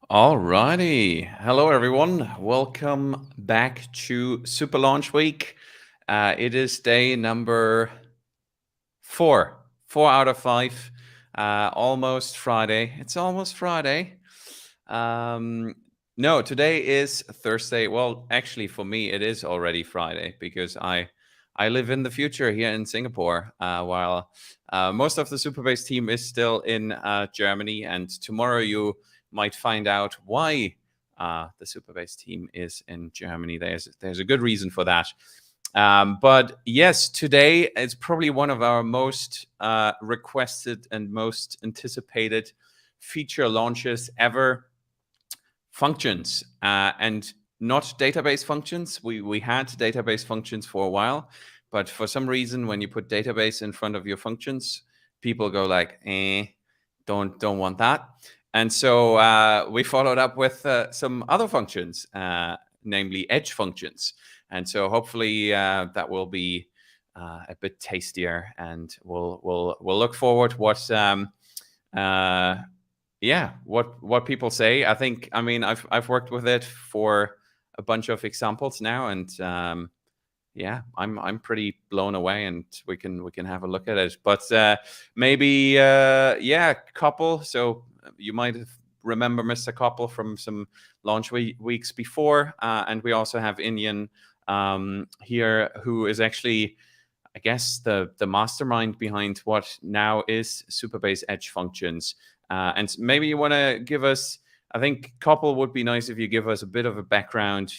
Alrighty. Hello, everyone. Welcome back to Super Launch Week. It is day number 4 out of 5. Almost Friday. It's almost Friday. No, today is Thursday. Well, actually, for me, it is already Friday because I live in the future here in Singapore, while most of the Superbase team is still in Germany. And tomorrow you might find out why the Superbase team is in Germany. There's a good reason for that. But yes, today is probably one of our most requested and most anticipated feature launches ever. Functions and not database functions. We had database functions for a while, but for some reason, when you put database in front of your functions, people go like, don't want that. And so we followed up with some other functions, namely Edge functions. And so hopefully that will be a bit tastier, and we'll look forward what what people say. I mean I've worked with it for a bunch of examples now, and I'm pretty blown away, and we can have a look at it. But maybe Couple. So you might remember Mr. Couple from some launch weeks before, and we also have Indian here, who is actually, I guess, the mastermind behind what now is Superbase Edge Functions. And maybe you want to give us, I think Couple would be nice if you give us a bit of a background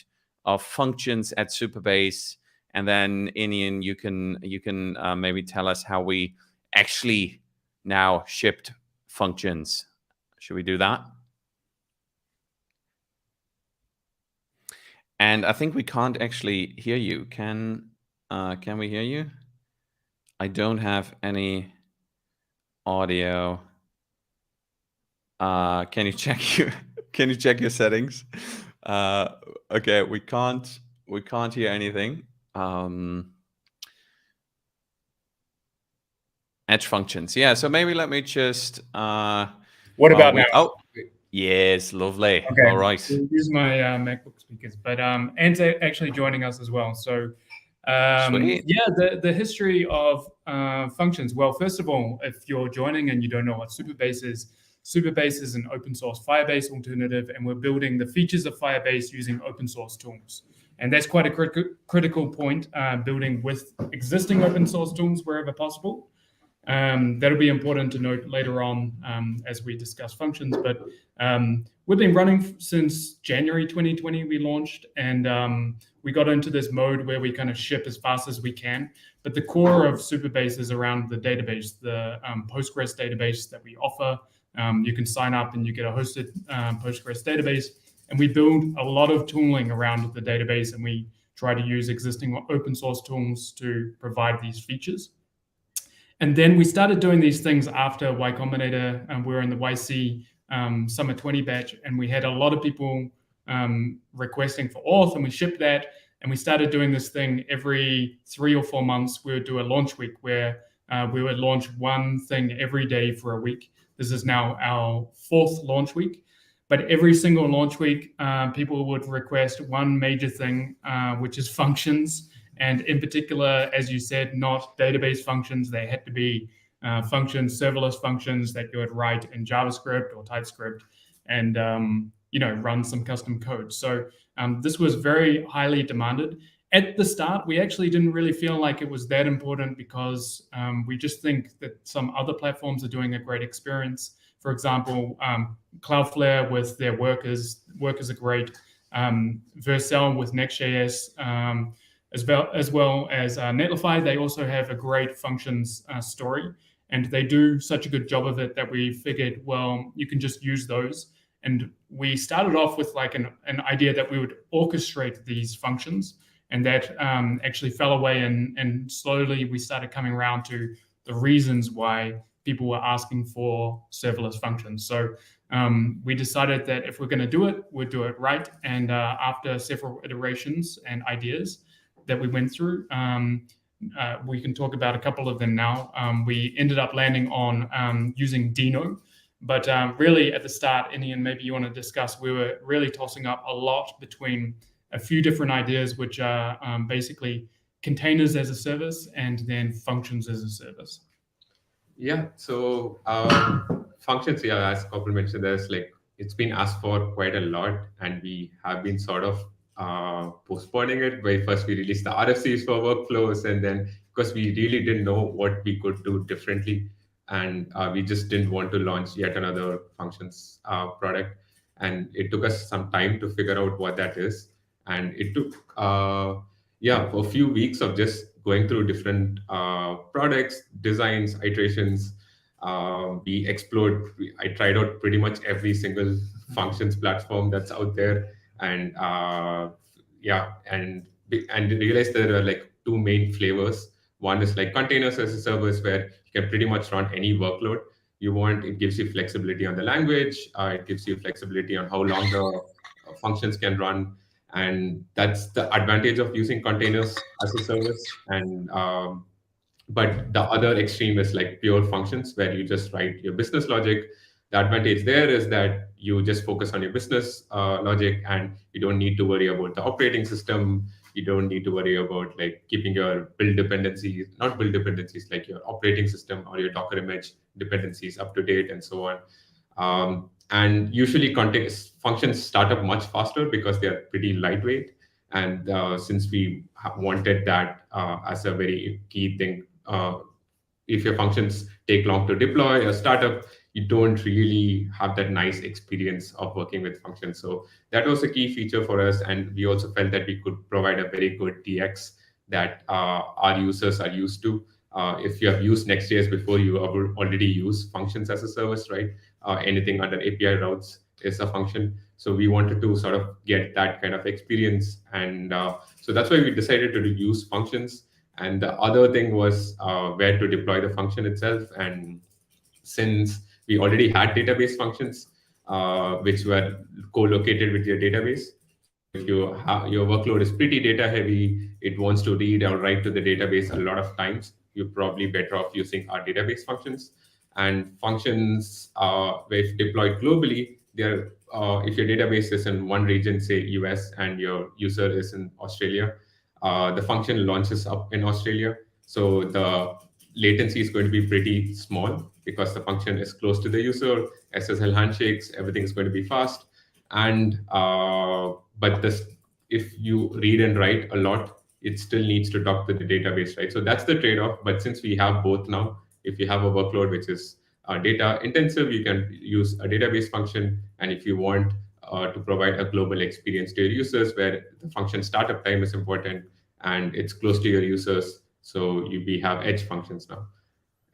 of functions at Superbase, and then Inian, you can maybe tell us how we actually now shipped functions. Should we do that? And I think we can't actually hear you. Can we hear you? I don't have any audio. Can you check your settings? Okay, we can't hear anything. Edge functions. Yeah, so maybe let me just What about now? Oh, yes, lovely. Okay. All right. Use my MacBook speakers, but Ant's actually joining us as well. So Sweet. the history of functions. Well, first of all, if you're joining and you don't know what Superbase is an open source Firebase alternative, and we're building the features of Firebase using open source tools. And that's quite a critical point, building with existing open source tools wherever possible. That'll be important to note later on as we discuss functions. But we've been running since January 2020, we launched, and we got into this mode where we kind of ship as fast as we can. But the core of Superbase is around the database, the Postgres database that we offer. You can sign up and you get a hosted Postgres database. And we build a lot of tooling around the database, and we try to use existing open source tools to provide these features. And then we started doing these things after Y Combinator, and we were in the YC Summer 20 batch, and we had a lot of people requesting for auth, and we shipped that. And we started doing this thing every 3 or 4 months. We would do a launch week where we would launch one thing every day for a week. This is now our 4th launch week. But every single launch week, people would request one major thing, which is functions. And in particular, as you said, not database functions. They had to be functions, serverless functions that you would write in JavaScript or TypeScript and run some custom code. So this was very highly demanded. At the start, we actually didn't really feel like it was that important because we just think that some other platforms are doing a great experience. For example, Cloudflare with their workers are great. Vercel with Next.js, as well as Netlify, they also have a great functions story, and they do such a good job of it that we figured, well, you can just use those. And we started off with like an idea that we would orchestrate these functions, and that actually fell away, and slowly we started coming around to the reasons why people were asking for serverless functions. So we decided that if we're going to do it, we'd do it right. And after several iterations and ideas that we went through, we can talk about a couple of them now. We ended up landing on using Deno. But really at the start, Inian, maybe you want to discuss, we were really tossing up a lot between a few different ideas, which are basically containers as a service and then functions as a service. Yeah, so functions, yeah, as Kopal mentioned, there's like it's been asked for quite a lot, and we have been sort of postponing it. By first we released the RFCs for workflows, and then because we really didn't know what we could do differently, and we just didn't want to launch yet another functions product, and it took us some time to figure out what that is, and it took yeah, for a few weeks of just going through different products, designs, iterations. We explored. I tried out pretty much every single functions platform that's out there, and yeah, and realized there are like two main flavors. One is like containers as a service, where you can pretty much run any workload you want. It gives you flexibility on the language. It gives you flexibility on how long the functions can run, and that's the advantage of using containers as a service. And but the other extreme is like pure functions, where you just write your business logic. The advantage there is that you just focus on your business logic, and you don't need to worry about the operating system. You don't need to worry about like keeping your build dependencies, not build dependencies, like your operating system or your Docker image dependencies up to date and so on. And usually functions start up much faster because they're pretty lightweight. And since we wanted that as a very key thing, if your functions take long to deploy or startup, you don't really have that nice experience of working with functions. So that was a key feature for us. And we also felt that we could provide a very good DX that our users are used to. If you have used Next.js before, you already use functions as a service, right? Anything under API routes is a function. So we wanted to sort of get that kind of experience. And so that's why we decided to use functions. And the other thing was where to deploy the function itself. And since we already had database functions, which were co-located with your database, if your workload is pretty data heavy, it wants to read or write to the database a lot of times, you're probably better off using our database functions. And functions, if deployed globally, they're if your database is in one region, say US, and your user is in Australia, the function launches up in Australia. So the latency is going to be pretty small because the function is close to the user, SSL handshakes, everything is going to be fast. And but if you read and write a lot, it still needs to talk to the database, right? So that's the trade-off. But since we have both now, if you have a workload which is data intensive, you can use a database function. And if you want to provide a global experience to your users, where the function startup time is important and it's close to your users, so we have edge functions now.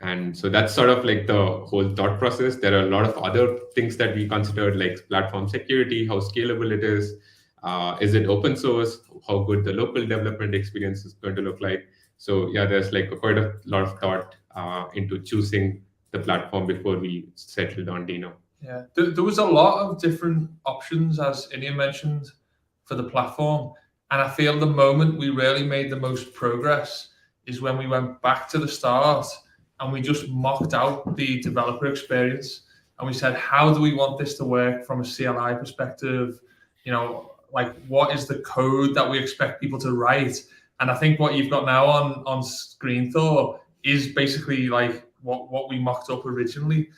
And so that's sort of like the whole thought process. There are a lot of other things that we considered, like platform security, how scalable it is it open source, how good the local development experience is going to look like. So yeah, there's like quite a lot of thought into choosing the platform before we settled on Deno. Yeah, there was a lot of different options, as Inian mentioned, for the platform. And I feel the moment we really made the most progress is when we went back to the start and we just mocked out the developer experience. And we said, how do we want this to work from a CLI perspective? You know, like what is the code that we expect people to write? And I think what you've got now on screen, Thor, is basically like what we mocked up originally.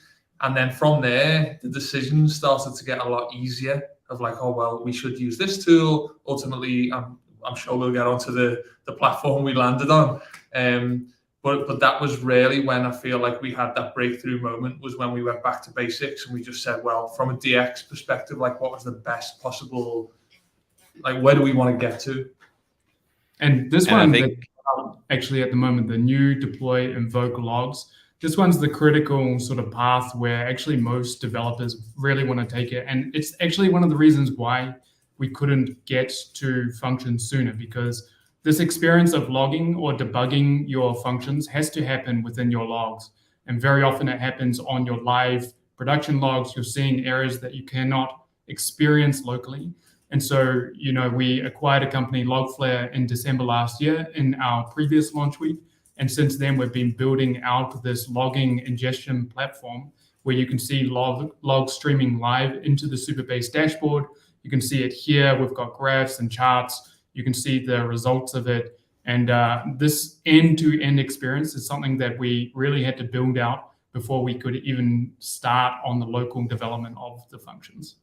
And then from there, the decisions started to get a lot easier of like, oh, well, we should use this tool. Ultimately, I'm sure we'll get onto the platform we landed on. But that was really when I feel like we had that breakthrough moment, was when we went back to basics and we just said, well, from a DX perspective, like what was the best possible, like where do we want to get to? And this one, actually at the moment, the new deploy invoke logs, this one's the critical sort of path where actually most developers really want to take it. And it's actually one of the reasons why we couldn't get to functions sooner, because this experience of logging or debugging your functions has to happen within your logs. And very often it happens on your live production logs. You're seeing errors that you cannot experience locally. And so, you know, we acquired a company, Logflare, in December last year in our previous launch week. And since then, we've been building out this logging ingestion platform where you can see log streaming live into the Superbase dashboard. You can see it here. We've got graphs and charts. You can see the results of it. And this end-to-end experience is something that we really had to build out before we could even start on the local development of the functions.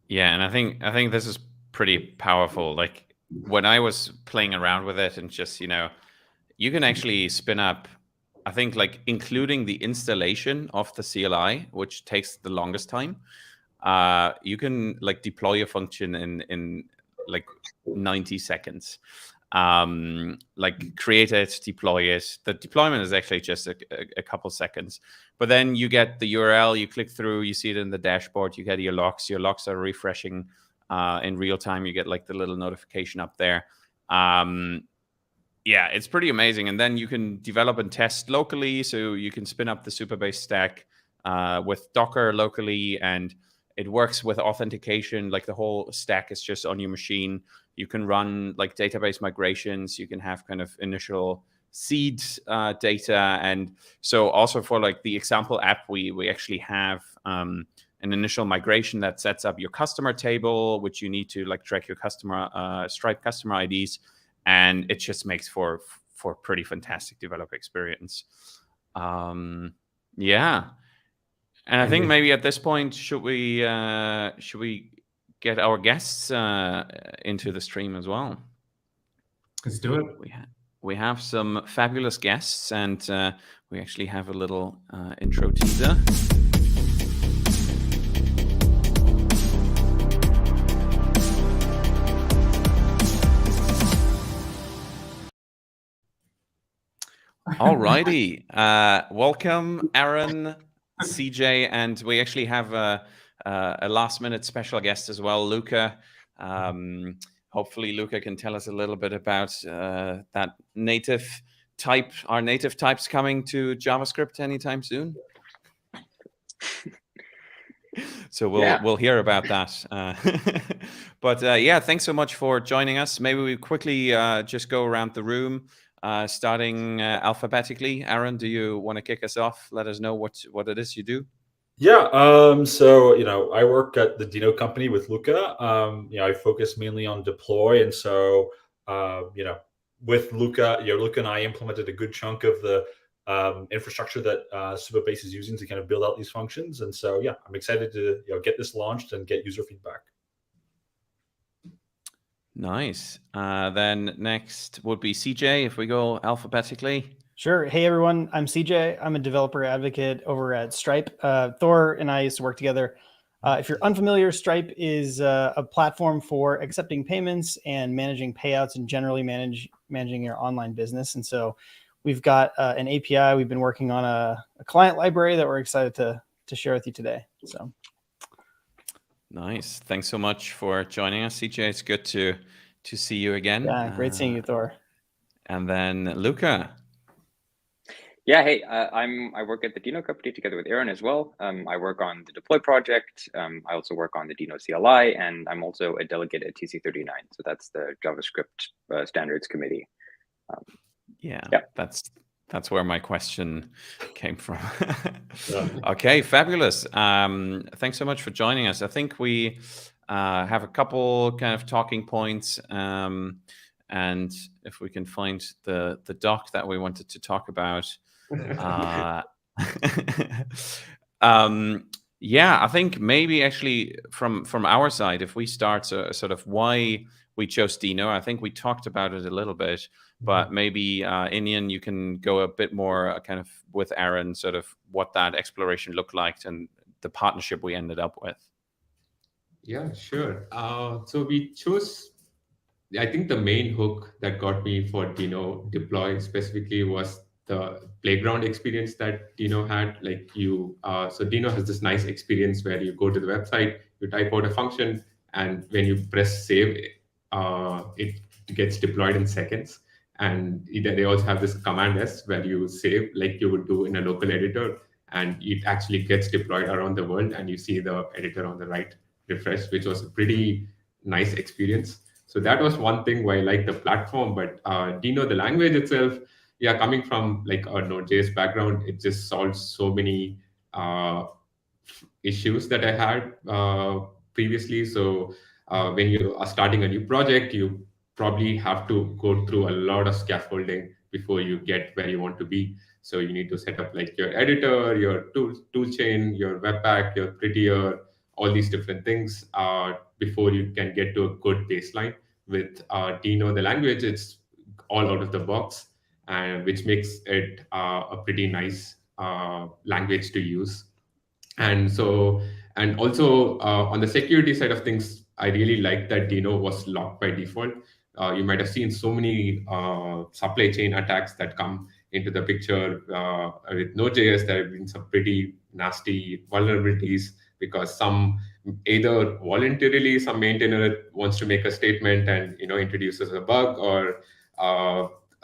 Yeah, and I think this is pretty powerful. Like when I was playing around with it and just, you can actually spin up, I think like including the installation of the CLI, which takes the longest time, you can like deploy a function in like 90 seconds. Like create it, deploy it. The deployment is actually just a couple seconds, but then you get the URL, you click through, you see it in the dashboard, you get your logs are refreshing in real time. You get like the little notification up there. Yeah, it's pretty amazing. And then you can develop and test locally, so you can spin up the Superbase stack with Docker locally, and it works with authentication. Like the whole stack is just on your machine. You can run like database migrations. You can have kind of initial seed data. And so also for like the example app, we actually have an initial migration that sets up your customer table, which you need to like track your customer Stripe customer IDs. And it just makes for pretty fantastic developer experience. Yeah. And I think maybe at this point, should we get our guests into the stream as well? Let's do it. We have some fabulous guests, and we actually have a little intro teaser. Alrighty, welcome, Aaron, CJ, and we actually have a last-minute special guest as well, Luca. Hopefully, Luca can tell us a little bit about that native type, our native types coming to JavaScript anytime soon. So we'll hear about that. But yeah, thanks so much for joining us. Maybe we quickly just go around the room. Starting alphabetically. Aaron, do you want to kick us off? Let us know what it is you do. Yeah. So, I work at the Deno company with Luca. I focus mainly on deploy. And so, with Luca, Luca and I implemented a good chunk of the infrastructure that Supabase is using to kind of build out these functions. And so, yeah, I'm excited to get this launched and get user feedback. Nice. Then next would be CJ, if we go alphabetically. Sure. Hey, everyone. I'm CJ. I'm a developer advocate over at Stripe. Thor and I used to work together. If you're unfamiliar, Stripe is a platform for accepting payments and managing payouts and generally managing your online business. And so we've got an API. We've been working on a client library that we're excited to share with you today. So. Nice. Thanks so much for joining us, CJ. It's good to see you again. Yeah, great seeing you, Thor. And then Luca. Yeah, hey, I work at the Deno company together with Aaron as well. I work on the Deploy project. I also work on the Deno CLI, and I'm also a delegate at TC39. So that's the JavaScript standards committee. Yeah, that's where my question came from. Okay, fabulous. Thanks so much for joining us. I think we have a couple kind of talking points, and if we can find the doc that we wanted to talk about. Yeah, I think maybe actually from our side, if we start sort of why we chose Deno, I think we talked about it a little bit. But maybe, Inian, you can go a bit more kind of with Aaron, sort of what that exploration looked like and the partnership we ended up with. Yeah, sure. So we chose, I think the main hook that got me for Deno Deploy specifically was the playground experience that Deno had. Like so Deno has this nice experience where you go to the website, you type out a function, and when you press save, it gets deployed in seconds. And they also have this command S where you save like you would do in a local editor, and it actually gets deployed around the world, and you see the editor on the right refresh, which was a pretty nice experience. So that was one thing why I like the platform. But Deno, the language itself, coming from like a Node.js background, it just solves so many issues that I had previously. So when you are starting a new project, you probably have to go through a lot of scaffolding before you get where you want to be. So you need to set up like your editor, your tool chain, your webpack, your prettier, all these different things before you can get to a good baseline. With Deno, the language, it's all out of the box, and which makes it a pretty nice language to use. And so, and also on the security side of things, I really like that Deno was locked by default. You might have seen so many supply chain attacks that come into the picture with Node.js. There have been some pretty nasty vulnerabilities because some either voluntarily some maintainer wants to make a statement and introduces a bug, or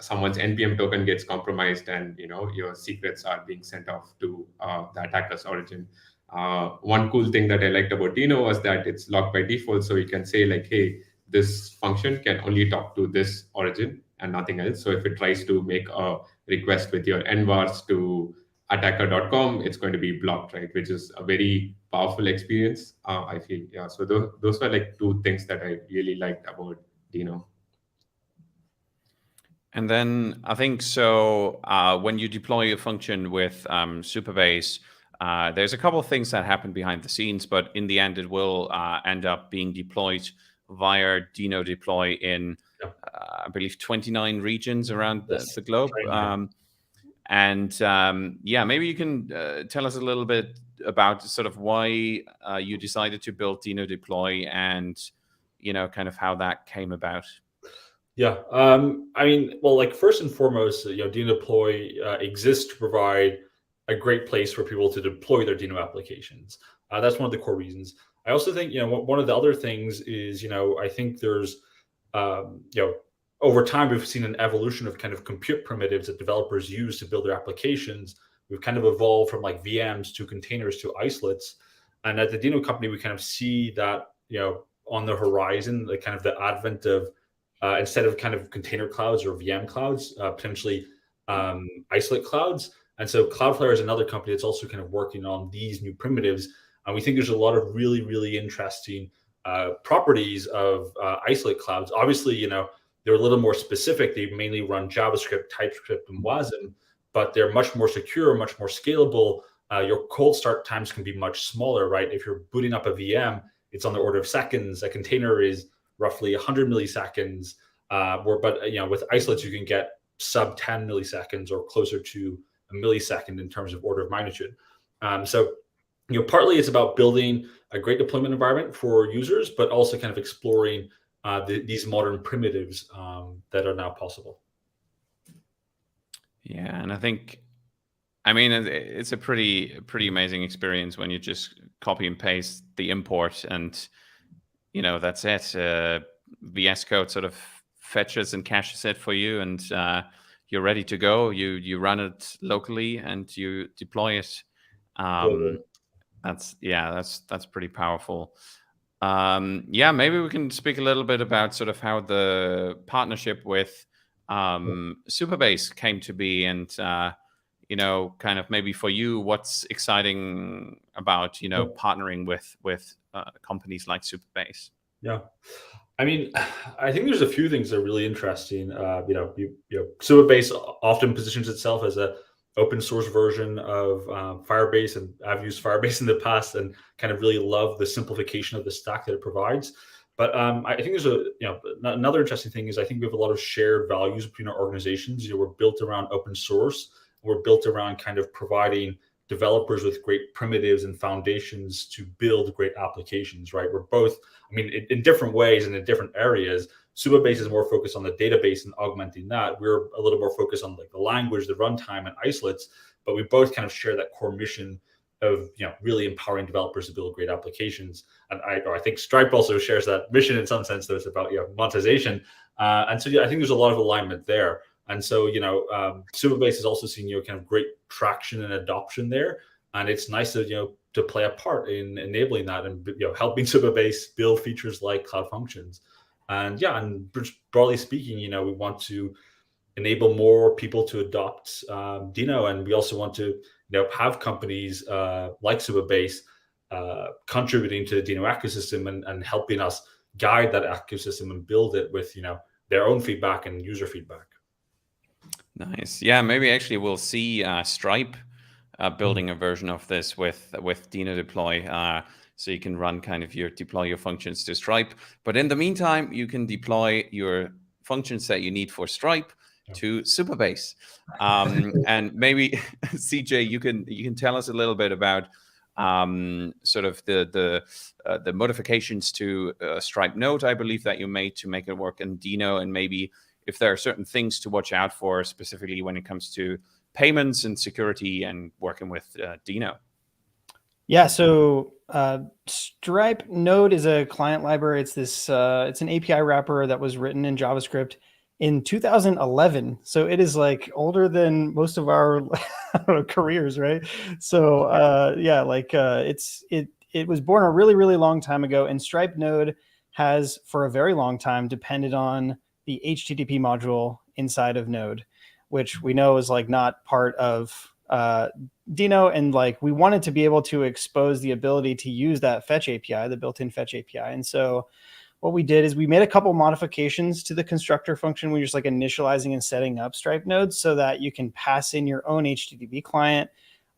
someone's npm token gets compromised and your secrets are being sent off to the attacker's origin. One cool thing that I liked about Deno was that it's locked by default, so you can say like, hey, this function can only talk to this origin and nothing else. So if it tries to make a request with your envars to attacker.com, it's going to be blocked, right? Which is a very powerful experience, I feel. Yeah, so those were like two things that I really liked about Deno. And then I think so when you deploy a function with Superbase, there's a couple of things that happen behind the scenes, but in the end, it will end up being deployed via Deno Deploy in, I believe, 29 regions around the globe. Yeah, maybe you can tell us a little bit about sort of why you decided to build Deno Deploy and, kind of how that came about. Yeah, I mean, well, like first and foremost, Deno Deploy exists to provide a great place for people to deploy their Deno applications. That's one of the core reasons. I also think, one of the other things is, I think there's, over time, we've seen an evolution of kind of compute primitives that developers use to build their applications. We've kind of evolved from like VMs to containers to isolates. And at the Deno company, we kind of see that, on the horizon, the kind of the advent of, instead of kind of container clouds or VM clouds, potentially isolate clouds. And so Cloudflare is another company that's also kind of working on these new primitives. And we think there's a lot of really, really interesting properties of isolate clouds. Obviously, they're a little more specific. They mainly run JavaScript, TypeScript, and WASM, but they're much more secure, much more scalable. Your cold start times can be much smaller, right? If you're booting up a VM, it's on the order of seconds. A container is roughly 100 milliseconds. But with isolates, you can get sub 10 milliseconds or closer to a millisecond in terms of order of magnitude. So partly it's about building a great deployment environment for users, but also kind of exploring these modern primitives that are now possible. Yeah, and I think, I mean, it's a pretty amazing experience when you just copy and paste the import and, that's it. VS Code sort of fetches and caches it for you, and you're ready to go. You run it locally and you deploy it. That's pretty powerful. Maybe we can speak a little bit about sort of how the partnership with Supabase came to be, and kind of maybe for you, what's exciting about partnering with companies like Superbase. Yeah, I mean, I think there's a few things that are really interesting. Supabase often positions itself as a open source version of Firebase, and I've used Firebase in the past and kind of really love the simplification of the stack that it provides. But I think there's another interesting thing is I think we have a lot of shared values between our organizations. We're built around open source. We're built around kind of providing developers with great primitives and foundations to build great applications, right? We're both, I mean, in different ways and in different areas. Supabase is more focused on the database and augmenting that. We're a little more focused on like the language, the runtime, and isolates, but we both kind of share that core mission of really empowering developers to build great applications. And I think Stripe also shares that mission in some sense, that it's about monetization. And so I think there's a lot of alignment there. And so Supabase is also seeing kind of great traction and adoption there, and it's nice to to play a part in enabling that and helping Supabase build features like Cloud Functions. And broadly speaking, we want to enable more people to adopt Deno, and we also want to have companies like Superbase contributing to the Deno ecosystem and helping us guide that ecosystem and build it with their own feedback and user feedback. Nice. Yeah, maybe actually we'll see Stripe building a version of this with Deno Deploy, so you can run kind of deploy your functions to Stripe. But in the meantime, you can deploy your functions that you need for Stripe to Supabase. And maybe CJ, you can tell us a little bit about sort of the modifications to Stripe Node, I believe, that you made to make it work in Deno, and maybe if there are certain things to watch out for, specifically when it comes to payments and security and working with Deno. Yeah, so Stripe Node is a client library. It's this it's an API wrapper that was written in JavaScript in 2011. So it is like older than most of our careers, right? So it was born a really, really long time ago, and Stripe Node has for a very long time depended on the HTTP module inside of Node, which we know is like not part of Deno, and like we wanted to be able to expose the ability to use that fetch API, the built-in fetch API. And so what we did is we made a couple modifications to the constructor function. We're just like initializing and setting up Stripe nodes so that you can pass in your own HTTP client.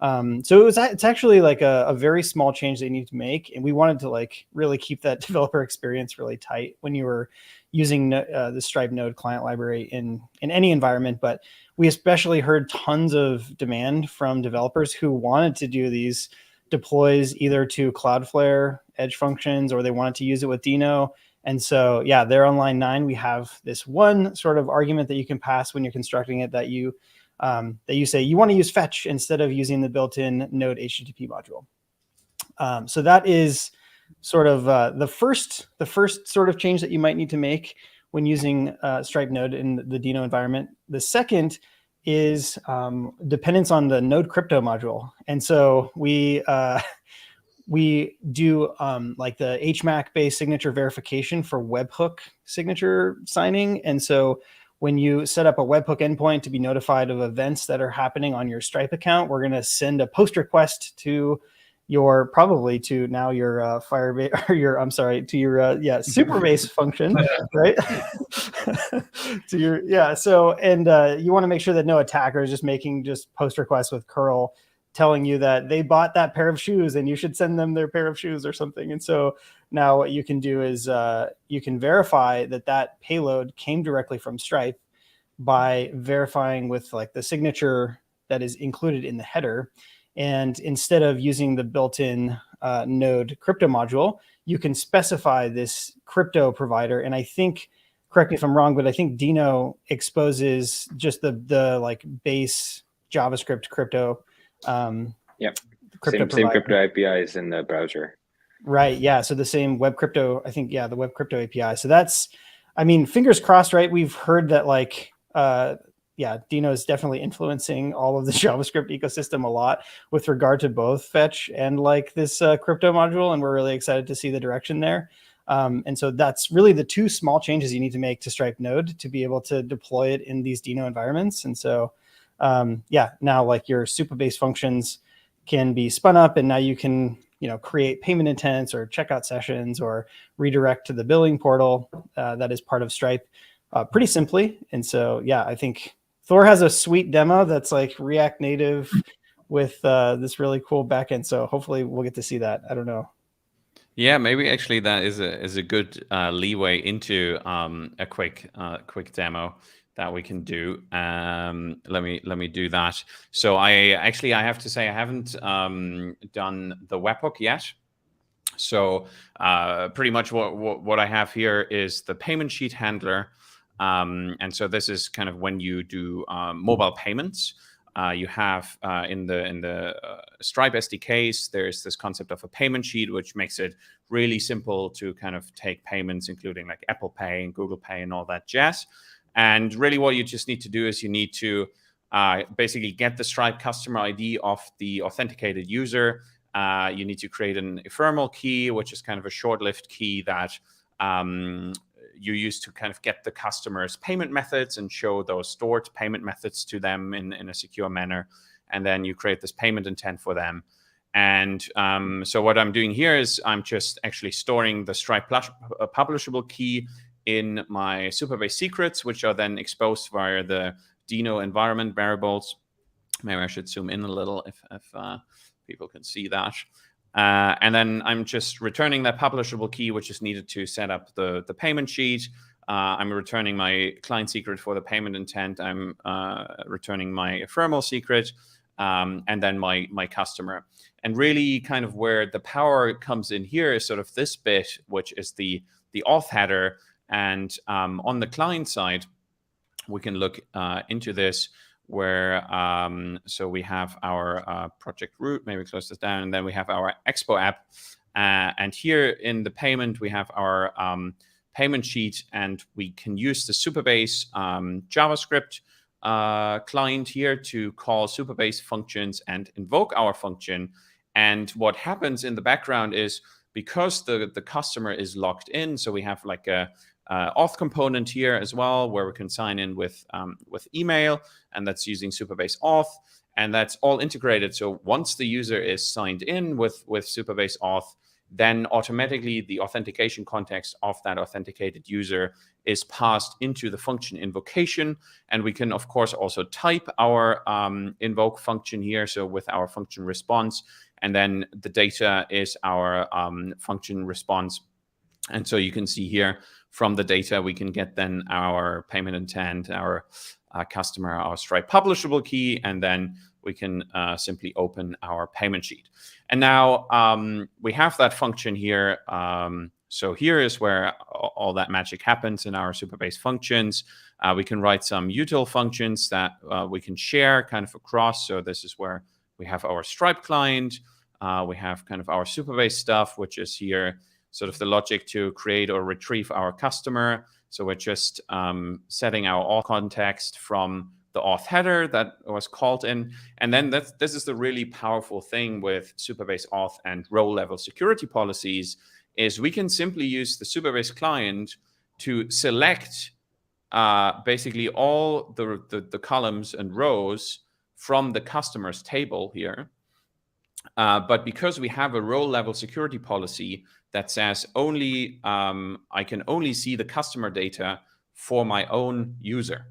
So it's actually like a very small change that you need to make, and we wanted to like really keep that developer experience really tight when you were using the Stripe Node client library in any environment. But we especially heard tons of demand from developers who wanted to do these deploys either to Cloudflare Edge Functions, or they wanted to use it with Deno. And so, yeah, there on line 9, we have this one sort of argument that you can pass when you're constructing it that you say you want to use fetch instead of using the built-in Node HTTP module. So that is sort of the first sort of change that you might need to make when using Stripe Node in the Deno environment. The second is dependence on the Node crypto module. And so we do like the HMAC-based signature verification for webhook signature signing. And so when you set up a webhook endpoint to be notified of events that are happening on your Stripe account, we're going to send a post request to your Firebase, or your Superbase function, right? To your So you want to make sure that no attacker is just making post requests with curl telling you that they bought that pair of shoes and you should send them their pair of shoes or something. And so now what you can do is you can verify that payload came directly from Stripe by verifying with like the signature that is included in the header. And instead of using the built-in Node crypto module, you can specify this crypto provider. And I think, correct me if I'm wrong, but I think Deno exposes just the like base JavaScript crypto. Same crypto APIs in the browser. Right. Yeah. So the same web crypto, I think, the web crypto API. So that's, I mean, fingers crossed, right? We've heard that like, Deno is definitely influencing all of the JavaScript ecosystem a lot with regard to both fetch and like this crypto module. And we're really excited to see the direction there. And so that's really the two small changes you need to make to Stripe Node to be able to deploy it in these Deno environments. And so, now like your Supabase functions can be spun up, and now you can, create payment intents or checkout sessions or redirect to the billing portal that is part of Stripe pretty simply. And so, I think Thor has a sweet demo that's like React Native with this really cool backend. So hopefully we'll get to see that. I don't know. Yeah, maybe actually that is a good leeway into a quick demo that we can do. Let me do that. So I have to say I haven't done the webhook yet. So pretty much what I have here is the payment sheet handler. And so this is kind of when you do mobile payments. You have in the Stripe SDKs, there's this concept of a payment sheet, which makes it really simple to kind of take payments, including like Apple Pay and Google Pay and all that jazz. And really what you just need to do is you need to basically get the Stripe customer ID of the authenticated user. You need to create an ephemeral key, which is kind of a short-lived key that you use to kind of get the customer's payment methods and show those stored payment methods to them in a secure manner. And then you create this payment intent for them. And so what I'm doing here is I'm just actually storing the Stripe publishable key in my Superbase secrets, which are then exposed via the Deno environment variables. Maybe I should zoom in a little if people can see that. And then I'm just returning that publishable key, which is needed to set up the payment sheet. I'm returning my client secret for the payment intent. I'm returning my ephemeral secret, and then my customer. And really kind of where the power comes in here is sort of this bit, which is the auth header. And on the client side, we can look into this where, so we have our project root, maybe close this down, and then we have our Expo app. And here in the payment, we have our payment sheet, and we can use the Superbase JavaScript client here to call Superbase functions and invoke our function. And what happens in the background is, because the customer is logged in, so we have like a auth component here as well, where we can sign in with email, and that's using Superbase auth, and that's all integrated. So once the user is signed in with Superbase auth, then automatically the authentication context of that authenticated user is passed into the function invocation. And we can, of course, also type our invoke function here, so with our function response, and then the data is our function response. And so you can see here from the data, we can get then our payment intent, our customer, our Stripe publishable key, and then we can simply open our payment sheet. And now we have that function here. So here is where all that magic happens in our Superbase functions. We can write some util functions that we can share kind of across. So this is where we have our Stripe client. We have kind of our Superbase stuff, which is here sort of the logic to create or retrieve our customer. So we're just setting our auth context from the auth header that was called in. And then this is the really powerful thing with Superbase auth and row-level security policies, is we can simply use the Superbase client to select basically all the columns and rows from the customer's table here. But because we have a row-level security policy that says only I can only see the customer data for my own user.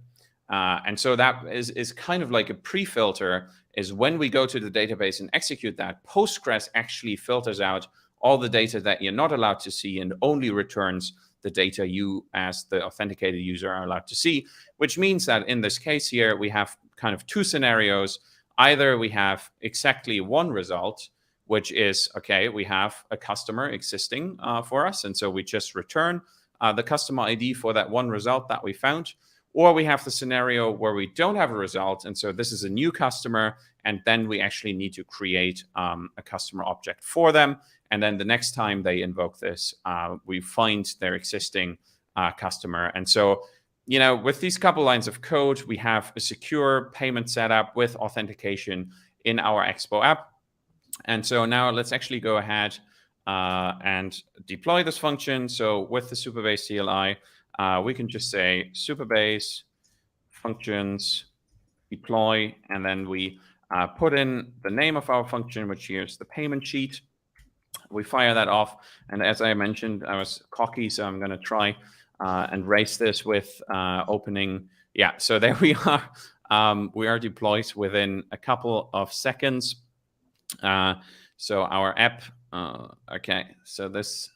And so that is kind of like a pre-filter, is when we go to the database and execute that, Postgres actually filters out all the data that you're not allowed to see and only returns the data you as the authenticated user are allowed to see, which means that in this case here, we have kind of two scenarios. Either we have exactly one result, which is, okay, we have a customer existing for us, and so we just return the customer ID for that one result that we found. Or we have the scenario where we don't have a result, and so this is a new customer, and then we actually need to create a customer object for them. And then the next time they invoke this, we find their existing customer. And so, you know, with these couple lines of code, we have a secure payment setup with authentication in our Expo app. And so now let's actually go ahead and deploy this function. So with the Superbase CLI, we can just say Superbase functions deploy, and then we put in the name of our function, which here is the payment sheet. We fire that off. And as I mentioned, I was cocky, so I'm going to try and race this with opening. Yeah, so there we are. We are deployed within a couple of seconds. So our app, okay, so this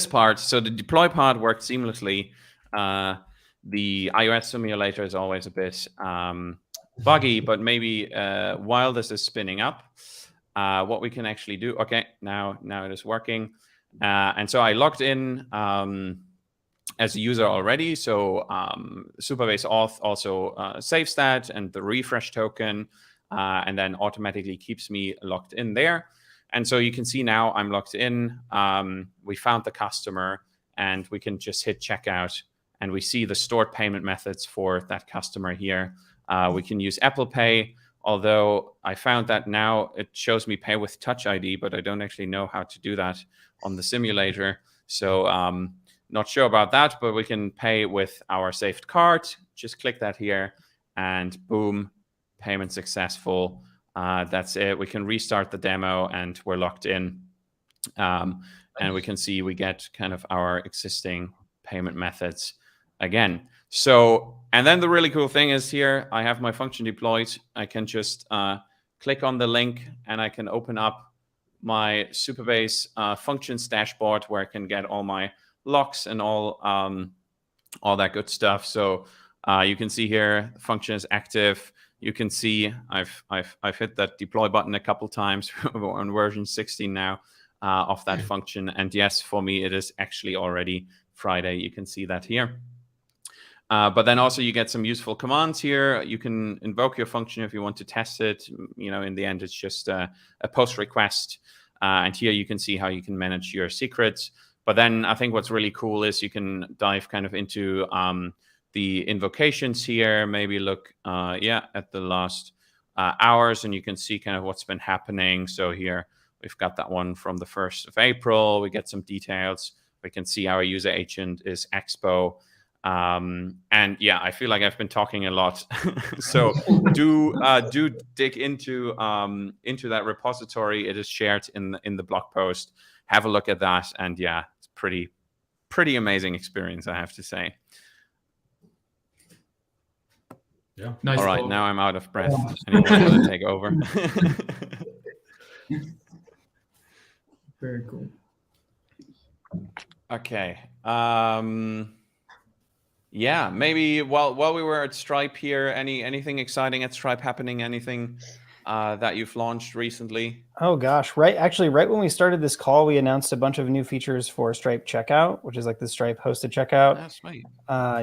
part, so the deploy part worked seamlessly. The iOS simulator is always a bit buggy, but maybe while this is spinning up, what we can actually do, okay, now it is working. And so I logged in as a user already. So Superbase auth also saves that and the refresh token, and then automatically keeps me logged in there. And so you can see now I'm logged in. We found the customer, and we can just hit checkout, and we see the stored payment methods for that customer here. We can use Apple Pay, although I found that now it shows me pay with Touch ID, but I don't actually know how to do that on the simulator. So not sure about that, but we can pay with our saved card. Just click that here, and boom, payment successful. That's it. We can restart the demo, and we're locked in. And we can see we get kind of our existing payment methods again. So, and then the really cool thing is here, I have my function deployed. I can just click on the link, and I can open up my Superbase functions dashboard, where I can get all my logs and all that good stuff. So you can see here the function is active. You can see I've hit that deploy button a couple times. We're on version 16 now of that function. And yes, for me, it is actually already Friday. You can see that here. But then also you get some useful commands here. You can invoke your function if you want to test it. You know, in the end, it's just a post request. And here you can see how you can manage your secrets. But then I think what's really cool is you can dive kind of into the invocations here, maybe look at the last hours, and you can see kind of what's been happening. So here we've got that one from the 1st of April. We get some details. We can see our user agent is Expo. And yeah, I feel like I've been talking a lot. So do dig into that repository. It is shared in the blog post. Have a look at that, and yeah, it's pretty amazing experience, I have to say. Yeah. Nice. All right, now I'm out of breath. Anyone want to take over? Very cool. Okay. Yeah, maybe while we were at Stripe here, anything exciting at Stripe happening? Anything that you've launched recently? Oh gosh, right when we started this call, we announced a bunch of new features for Stripe Checkout, which is like the Stripe hosted checkout. That's right.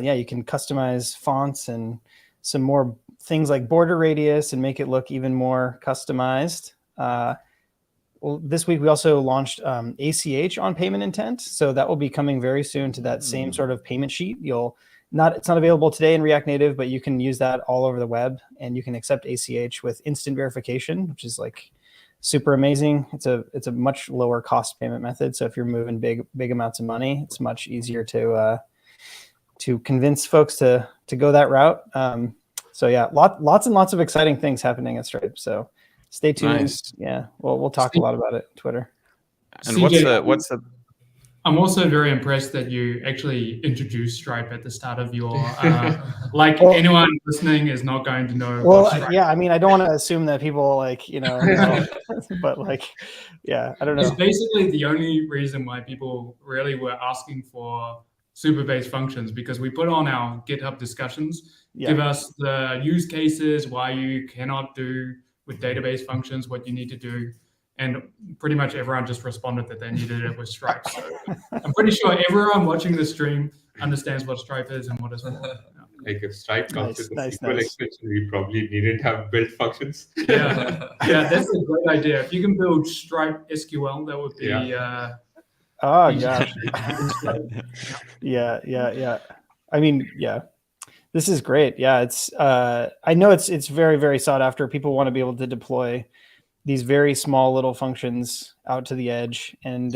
Yeah, you can customize fonts and some more things like border radius and make it look even more customized. Well, this week we also launched ACH on payment intent, so that will be coming very soon to that same sort of payment sheet. It's not available today in React Native, but you can use that all over the web, and you can accept ACH with instant verification, which is like super amazing. It's a much lower cost payment method. So if you're moving big amounts of money, it's much easier to convince folks to go that route. So yeah, lots and lots of exciting things happening at Stripe. So stay tuned. Nice. Yeah, we'll talk a lot about it on Twitter. And CJ, what's the I'm also very impressed that you actually introduced Stripe at the start of your anyone listening is not going to know. Well, yeah, I mean, I don't want to assume that people but yeah, I don't know. It's basically the only reason why people really were asking for Superbase functions, because we put on our GitHub discussions, give us the use cases, why you cannot do with database functions, what you need to do. And pretty much everyone just responded that they needed it with Stripe. So I'm pretty sure everyone watching the stream understands what Stripe is and what it's for. Like if Stripe comes with a Nice. SQL extension, we probably needn't have built functions. Yeah, that's a great idea. If you can build Stripe SQL, that would be. Oh gosh. Yeah. I mean, yeah. This is great. Yeah, it's. I know it's very, very sought after. People want to be able to deploy these very small little functions out to the edge, and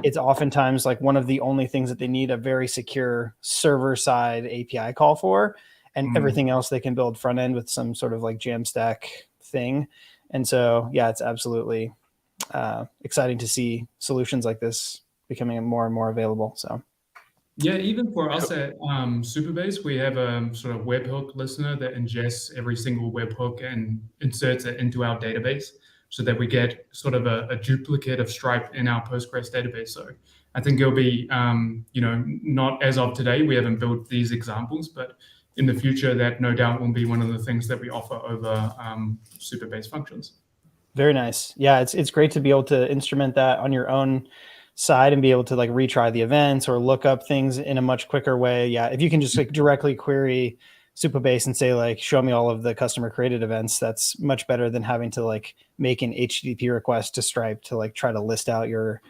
it's oftentimes like one of the only things that they need a very secure server-side API call for, and everything else they can build front end with some sort of like Jamstack thing. And so, yeah, it's absolutely exciting to see solutions like this becoming more and more available. So. Yeah, even for us at Superbase, we have a sort of webhook listener that ingests every single webhook and inserts it into our database so that we get sort of a duplicate of Stripe in our Postgres database. So I think it'll be, not as of today, we haven't built these examples, but in the future, that no doubt will be one of the things that we offer over Superbase functions. Very nice. Yeah, it's great to be able to instrument that on your own side and be able to like retry the events or look up things in a much quicker way. Yeah, if you can just like directly query Supabase and say like, show me all of the customer created events, that's much better than having to like make an HTTP request to Stripe to like try to list out your,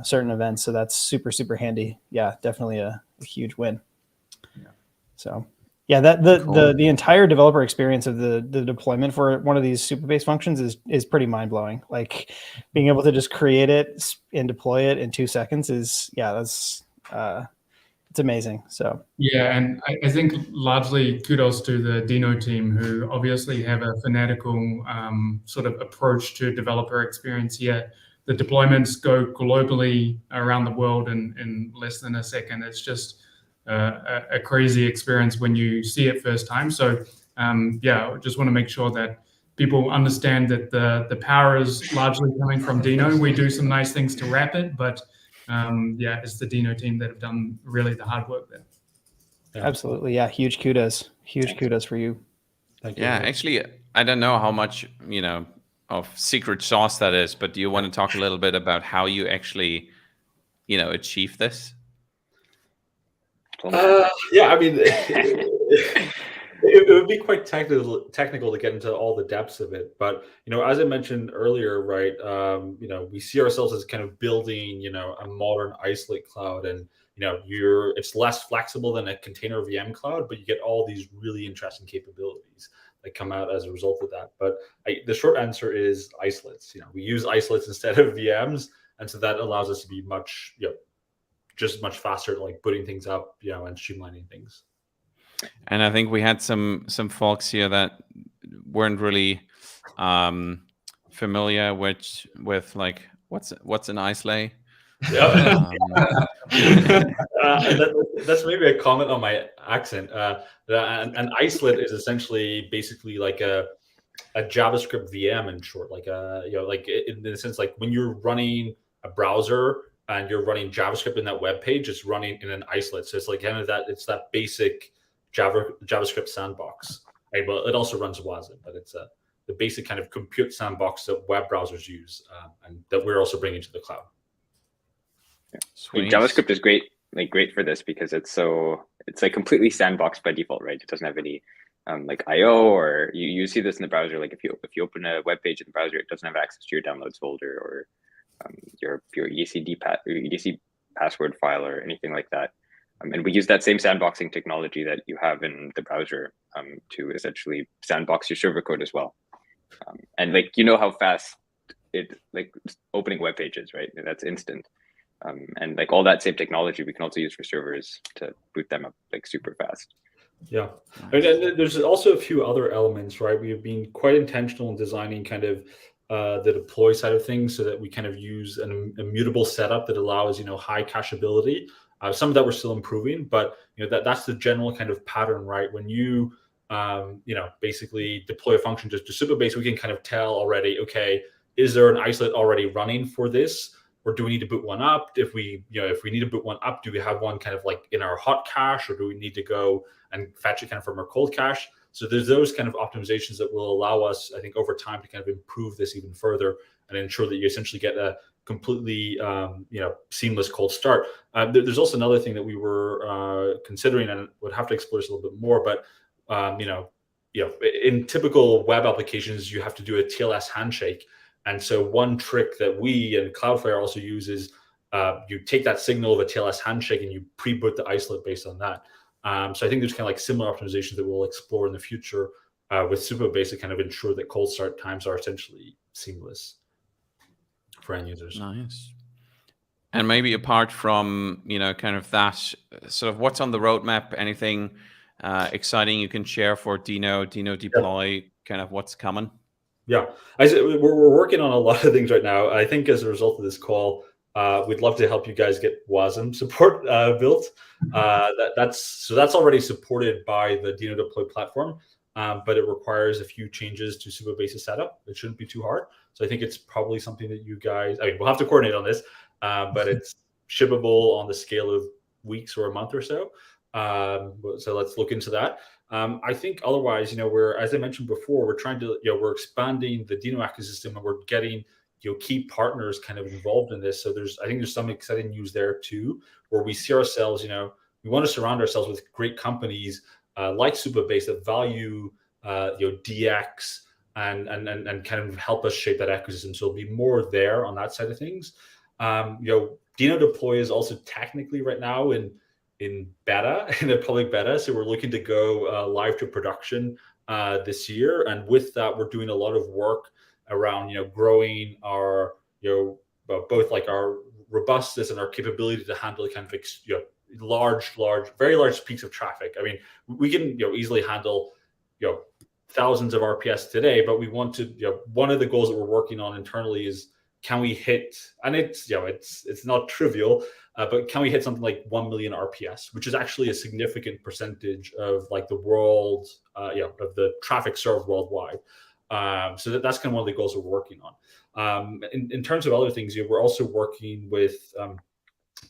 certain events. So that's super, super handy. Yeah, definitely a huge win. Yeah. So yeah, that the entire developer experience of the deployment for one of these Superbase functions is pretty mind blowing. Like being able to just create it and deploy it in 2 seconds is, yeah, that's It's amazing. So yeah, and I think largely kudos to the Deno team, who obviously have a fanatical sort of approach to developer experience here. The deployments go globally around the world in less than a second. It's just a crazy experience when you see it first time. So yeah, I just want to make sure that people understand that the power is largely coming from Deno. We do some nice things to wrap it, but yeah, it's the Deno team that have done really the hard work there. Yeah. absolutely, yeah, huge kudos for you. Thank you. Yeah, actually, I don't know how much, of secret sauce that is, but do you want to talk a little bit about how you actually, achieve this? Yeah, I mean, it would be quite technical to get into all the depths of it. But, as I mentioned earlier, right, we see ourselves as kind of building, a modern isolate cloud, and, it's less flexible than a container VM cloud, but you get all these really interesting capabilities that come out as a result of that. But the short answer is isolates. We use isolates instead of VMs, and so that allows us to be much, just much faster at like putting things up, and streamlining things. And I think we had some folks here that weren't really familiar with like what's an isolate. Yeah. That's maybe a comment on my accent. An isolate is essentially basically like a JavaScript VM in short, like in the sense like when you're running a browser and you're running JavaScript in that web page, it's running in an isolate. So it's like kind of it's that basic JavaScript sandbox. Right? Well, it also runs WASM, but it's the basic kind of compute sandbox that web browsers use, and that we're also bringing to the cloud. Sweet. JavaScript is great for this because it's like completely sandboxed by default, right? It doesn't have any like IO, or you see this in the browser. Like if you open a web page in the browser, it doesn't have access to your downloads folder or your EDC password file or anything like that. And we use that same sandboxing technology that you have in the browser to essentially sandbox your server code as well. And like how fast it like opening web pages, right? That's instant. And like all that same technology we can also use for servers to boot them up like super fast. Yeah, and there's also a few other elements, right? We have been quite intentional in designing kind of the deploy side of things so that we kind of use an immutable setup that allows high cacheability. Some of that we're still improving, but that's the general kind of pattern, right? When you basically deploy a function to Superbase, we can kind of tell already, okay, is there an isolate already running for this? Or do we need to boot one up? If we need to boot one up, do we have one kind of like in our hot cache, or do we need to go and fetch it kind of from our cold cache? So there's those kind of optimizations that will allow us, I think, over time to kind of improve this even further and ensure that you essentially get a completely seamless cold start. There's also another thing that we were considering, and would have to explore this a little bit more, but in typical web applications, you have to do a TLS handshake. And so one trick that we and Cloudflare also use is you take that signal of a TLS handshake and you pre-boot the isolate based on that. So I think there's kind of like similar optimizations that we'll explore in the future with Superbase to kind of ensure that cold start times are essentially seamless for end users. Nice. And maybe apart from, kind of that, sort of what's on the roadmap, anything exciting you can share for Deno Deploy, kind of what's coming? Yeah, we're working on a lot of things right now. I think as a result of this call, we'd love to help you guys get WASM support built. That's already supported by the Deno Deploy platform, but it requires a few changes to Superbase's setup. It shouldn't be too hard. So I think it's probably something that you guys, we'll have to coordinate on this, but it's shippable on the scale of weeks or a month or so. So let's look into that. I think otherwise, we're, as I mentioned before, we're trying to, we're expanding the Deno ecosystem, and we're getting, key partners kind of involved in this. So I think there's some exciting news there too, where we see ourselves, we want to surround ourselves with great companies like Supabase that value, DX and kind of help us shape that ecosystem. So it'll be more there on that side of things. Deno Deploy is also technically right now in beta, in a public beta. So we're looking to go live to production this year. And with that, we're doing a lot of work around, growing our, both like our robustness and our capability to handle kind of large, very large peaks of traffic. I mean, we can easily handle thousands of RPS today, but we want to one of the goals that we're working on internally is, can we hit, and it's not trivial, but can we hit something like 1 million RPS, which is actually a significant percentage of like the world, of the traffic served worldwide. So that's kind of one of the goals we're working on. In terms of other things, we're also working with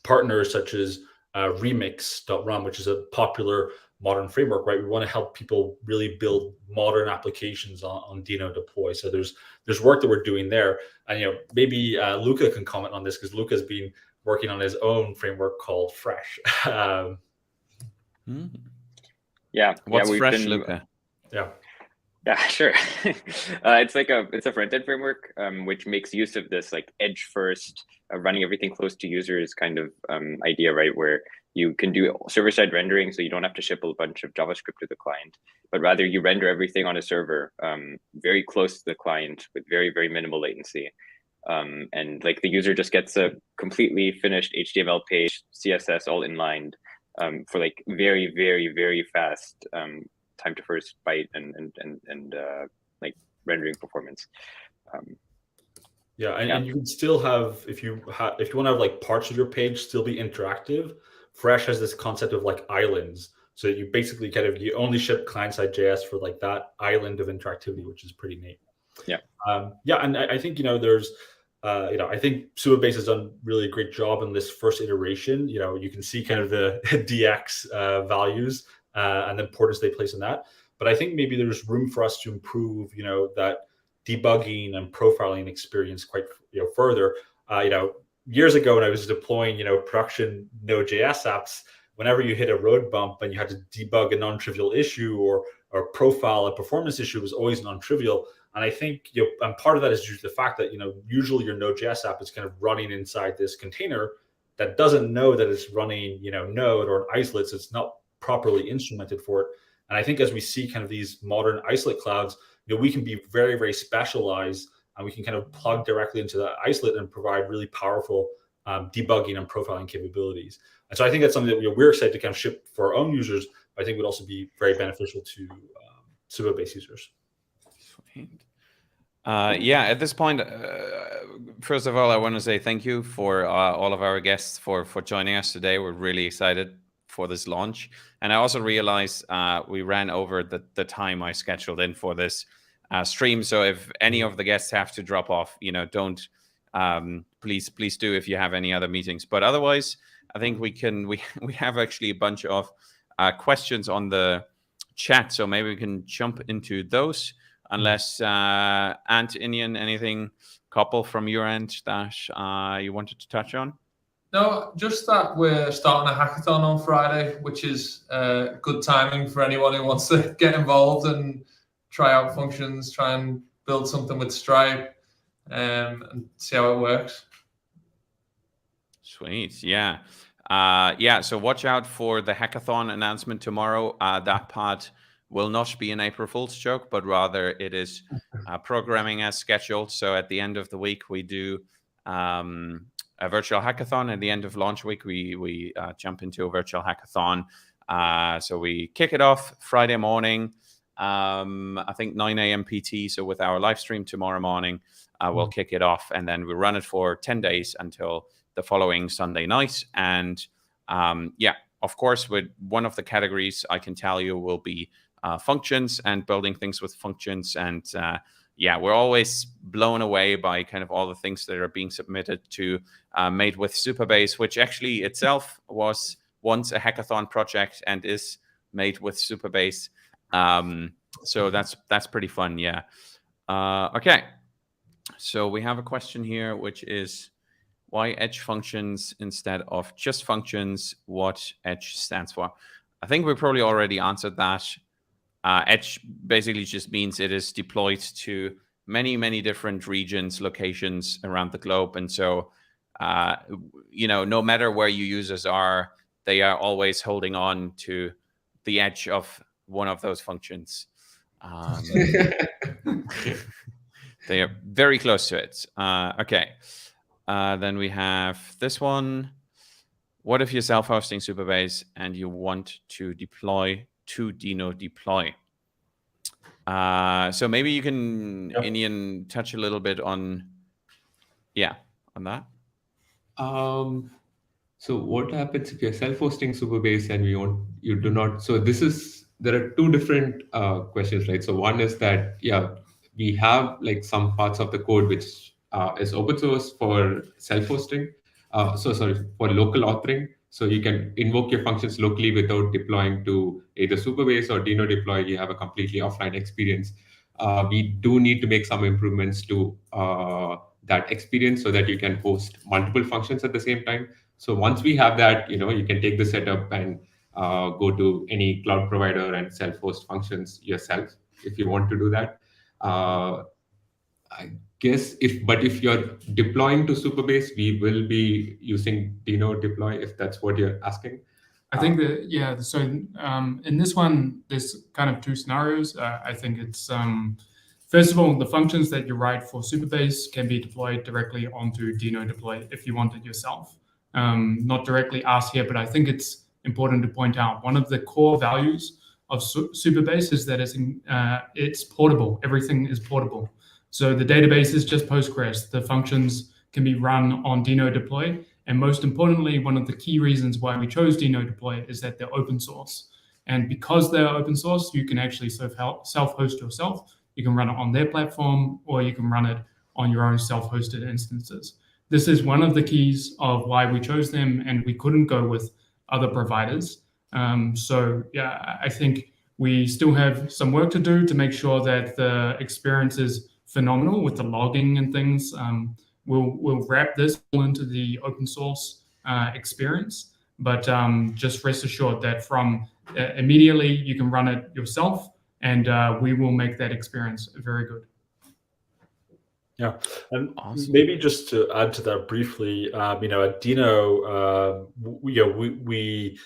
partners such as Remix.run, which is a popular modern framework, right? We want to help people really build modern applications on Deno Deploy. So there's work that we're doing there, and maybe Luca can comment on this, because Luca's been working on his own framework called Fresh. Yeah. What's we've Fresh, been, Luca? Yeah, sure. It's a front-end framework, which makes use of this like edge first, running everything close to users kind of idea, right? Where you can do server-side rendering, so you don't have to ship a bunch of JavaScript to the client, but rather you render everything on a server, very close to the client with very, very minimal latency. And like the user just gets a completely finished HTML page, CSS all inlined, for like very, very, very fast time to first byte and like rendering performance. And you can still have, if you want to have like parts of your page still be interactive, Fresh has this concept of like islands. So you basically you only ship client-side JS for like that island of interactivity, which is pretty neat. And I think there's I think Supabase has done really a great job in this first iteration. You can see kind of the DX values and the importance they place in that. But I think maybe there's room for us to improve, that debugging and profiling experience quite further. Years ago when I was deploying production Node.js apps, whenever you hit a road bump and you had to debug a non-trivial issue or profile a performance issue, was always non-trivial. And I think and part of that is due to the fact that usually your Node.js app is kind of running inside this container that doesn't know that it's running Node or an isolate, so it's not properly instrumented for it. And I think as we see kind of these modern isolate clouds, we can be very, very specialized, and we can kind of plug directly into the isolate and provide really powerful debugging and profiling capabilities. And so I think that's something that we're excited to kind of ship for our own users, but I think would also be very beneficial to Supabase users. Sweet. At this point, first of all, I want to say thank you for all of our guests for joining us today. We're really excited for this launch. And I also realized we ran over the time I scheduled in for this stream. So if any of the guests have to drop off, don't, please do if you have any other meetings. But otherwise, I think we have actually a bunch of questions on the chat. So maybe we can jump into those, unless Ant, Inian, anything couple from your end that you wanted to touch on? No, just that we're starting a hackathon on Friday, which is good timing for anyone who wants to get involved and try out functions, try and build something with Stripe, and see how it works. Sweet, So watch out for the hackathon announcement tomorrow. That part will not be an April Fool's joke, but rather it is programming as scheduled. So at the end of the week, we do a virtual hackathon. At the end of launch week, we jump into a virtual hackathon. So we kick it off Friday morning, I think 9 a.m. PT. So with our live stream tomorrow morning, we'll kick it off, and then we run it for 10 days until the following Sunday night. And of course, with one of the categories I can tell you will be functions and building things with functions. And we're always blown away by kind of all the things that are being submitted to Made with Superbase, which actually itself was once a hackathon project and is made with Superbase. So that's pretty fun. Okay. So we have a question here, which is why Edge functions instead of just functions? What Edge stands for? I think we probably already answered that. Edge basically just means it is deployed to many, many different regions, locations around the globe. And so, no matter where your users are, they are always holding on to the edge of one of those functions. They are very close to it. Okay. then we have this one. What if you're self-hosting Superbase and you want to deploy to Deno Deploy? So maybe you can, Inian, touch a little bit on that. So what happens if you're self-hosting Superbase and you do not? So there are two different questions, right? So one is that we have like some parts of the code which is open source for self-hosting. For local authoring. So you can invoke your functions locally without deploying to either Superbase or Deno Deploy. You have a completely offline experience. We do need to make some improvements to that experience so that you can host multiple functions at the same time. So once we have that, you can take the setup and go to any cloud provider and self-host functions yourself if you want to do that. I guess if you're deploying to Superbase, we will be using Deno Deploy if that's what you're asking. I think that, so in this one, there's kind of two scenarios. I think it's, first of all, the functions that you write for Superbase can be deployed directly onto Deno Deploy if you want it yourself. Not directly asked here, but I think it's important to point out one of the core values of Superbase is that it's portable. Everything is portable. So the database is just Postgres. The functions can be run on Deno Deploy. And most importantly, one of the key reasons why we chose Deno Deploy is that they're open source. And because they're open source, you can actually self-host yourself. You can run it on their platform, or you can run it on your own self-hosted instances. This is one of the keys of why we chose them, and we couldn't go with other providers. I think we still have some work to do to make sure that the experience is phenomenal with the logging and things. We'll wrap this all into the open source experience, but just rest assured that from immediately you can run it yourself, and we will make that experience very good. Yeah, and awesome. Maybe just to add to that briefly, at Deno, we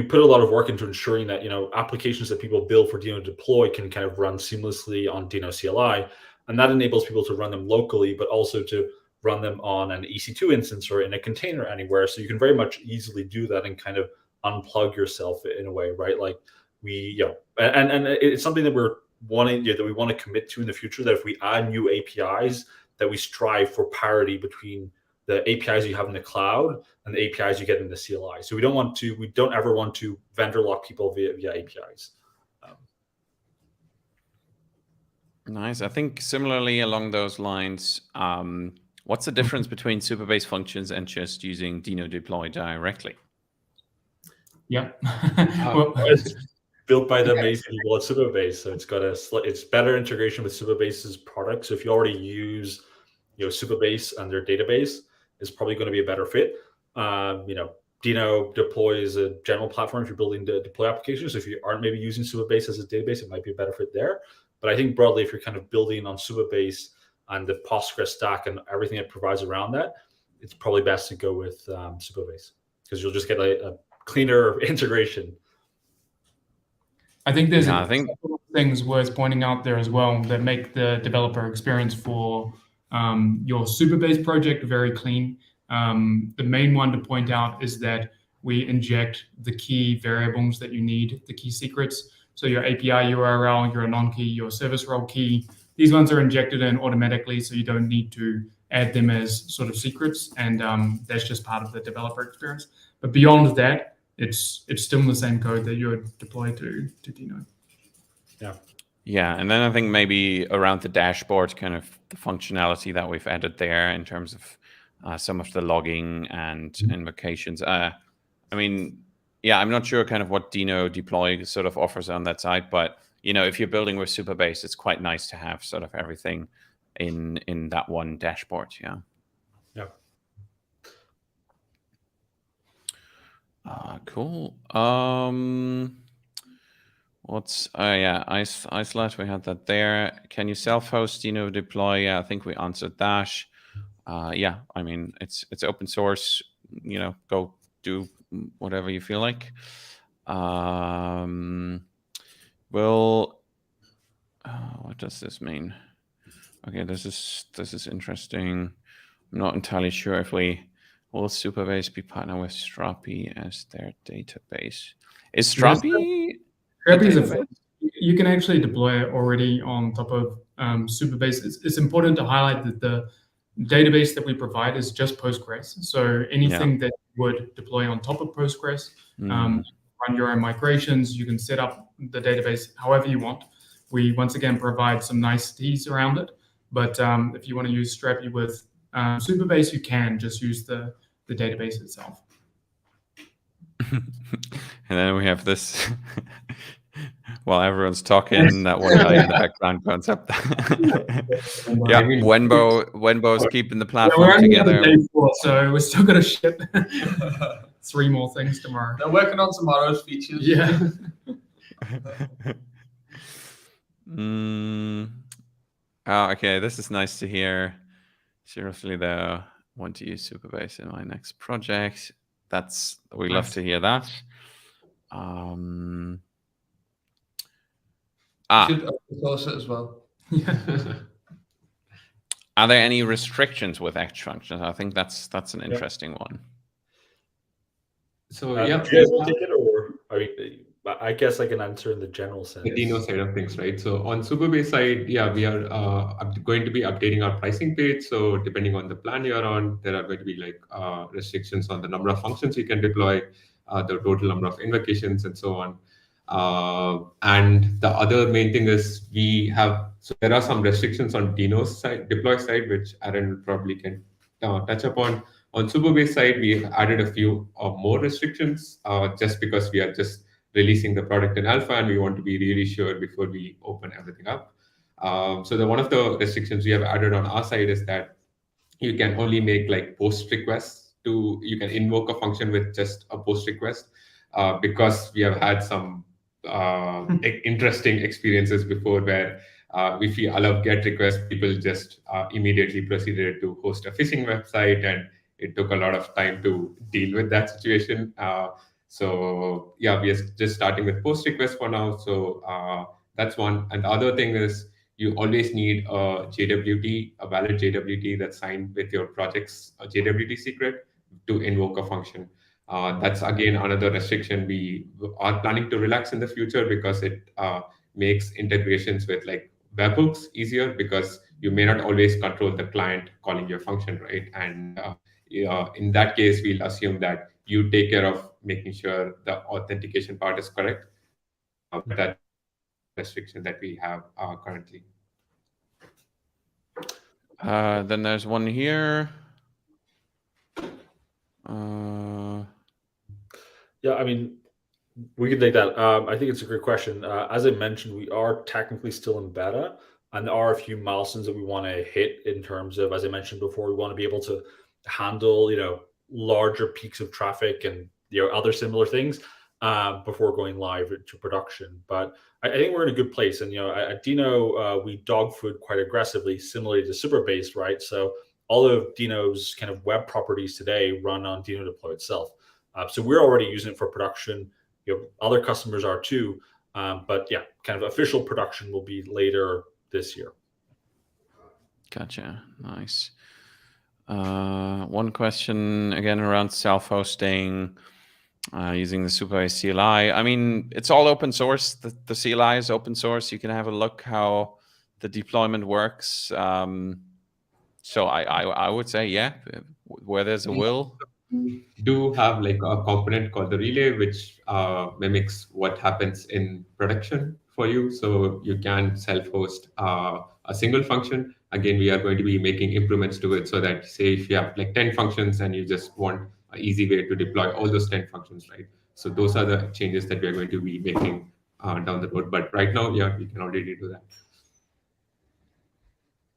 put a lot of work into ensuring that applications that people build for Deno Deploy can kind of run seamlessly on Deno CLI, and that enables people to run them locally, but also to run them on an EC2 instance or in a container anywhere. So you can very much easily do that and kind of unplug yourself in a way, right? Like and it's something that we're wanting that we want to commit to in the future. That if we add new APIs, that we strive for parity between the APIs you have in the cloud and the APIs you get in the CLI. So we don't ever want to vendor lock people via APIs. Nice. I think similarly along those lines, what's the difference between Superbase functions and just using Deno Deploy directly? Yeah. It's built by the amazing people at Supabase, so it's better integration with Supabase's products. So if you already use Supabase and their database, is probably going to be a better fit. Deno Deploy is a general platform if you're building the deploy applications. So if you aren't maybe using Supabase as a database, it might be a better fit there. But I think broadly, if you're kind of building on Supabase and the Postgres stack and everything it provides around that, it's probably best to go with Supabase because you'll just get a cleaner integration. I think there's a couple of things worth pointing out there as well that make the developer experience for your Superbase project very clean. The main one to point out is that we inject the key variables that you need, the key secrets. So your API URL, your non-key, your service role key, these ones are injected in automatically, so you don't need to add them as sort of secrets, and that's just part of the developer experience. But beyond that, it's still the same code that you would deploy to Deno. Yeah, and then I think maybe around the dashboard, kind of the functionality that we've added there in terms of some of the logging and invocations. I'm not sure kind of what Deno Deploy sort of offers on that side, but if you're building with Superbase, it's quite nice to have sort of everything in that one dashboard. Yeah. Cool. Isolate, we had that there. Can you self-host Deno Deploy? Yeah, I think we answered that. It's open source. Go do whatever you feel like. What does this mean? Okay, this is interesting. I'm not entirely sure if will Superbase be partnered with Strapi as their database. Is Strapi a Strapi is database? you can actually deploy it already on top of Superbase. It's important to highlight that the database that we provide is just Postgres. So anything that you would deploy on top of Postgres, run your own migrations, you can set up the database however you want. We once again provide some niceties around it. But if you want to use Strapi with Superbase, you can just use the database itself. And then we have this while everyone's talking, that one guy in the background concept. Yeah, Wenbo's keeping the platform together. So we're still going to ship 3 more things tomorrow. They're working on tomorrow's features. Yeah. Okay, this is nice to hear. Seriously, though, want to use Superbase in my next project. We love to hear that. Should open source it as well. Are there any restrictions with Edge Functions? I think that's an interesting one. So do you guys want to take it, or I guess I can answer in the general sense. The Deno side of things, right? So on Superbase side, we are going to be updating our pricing page. So depending on the plan you're on, there are going to be like restrictions on the number of functions you can deploy, the total number of invocations, and so on. And the other main thing is there are some restrictions on Deno's side, deploy side, which Aaron probably can touch upon. On Superbase side, we've added a few more restrictions just because we are just releasing the product in alpha and we want to be really sure before we open everything up. So one of the restrictions we have added on our side is that you can only make like post requests you can invoke a function with just a post request because we have had some interesting experiences before where if we allow GET requests, people just immediately proceeded to host a phishing website, and it took a lot of time to deal with that situation. So we are just starting with post requests for now. So that's one. And the other thing is you always need a JWT, a valid JWT that's signed with your project's JWT secret to invoke a function. That's again another restriction we are planning to relax in the future because it makes integrations with like webhooks easier because you may not always control the client calling your function, right? And in that case, we'll assume that you take care of making sure the authentication part is correct. That restriction that we have currently. Then there's one here. Yeah, I mean, we can take that. I think it's a great question. As I mentioned, we are technically still in beta, and there are a few milestones that we want to hit in terms of, as I mentioned before, we want to be able to handle, larger peaks of traffic and other similar things before going live to production. But I think we're in a good place. And at Deno, we dog food quite aggressively, similarly to Superbase, right? So all of Deno's kind of web properties today run on Deno Deploy itself. So we're already using it for production. Other customers are too. But yeah, kind of official production will be later this year. Gotcha. Nice. One question again around self-hosting using the Superbase CLI. I mean, it's all open source. The CLI is open source. You can have a look how the deployment works. So I would say, yeah, where there's a will. We do have like a component called the relay, which mimics what happens in production for you. So you can self-host a single function. Again, we are going to be making improvements to it so that, say, if you have like 10 functions and you just want an easy way to deploy all those 10 functions, right? So those are the changes that we are going to be making down the road. But right now, yeah, we can already do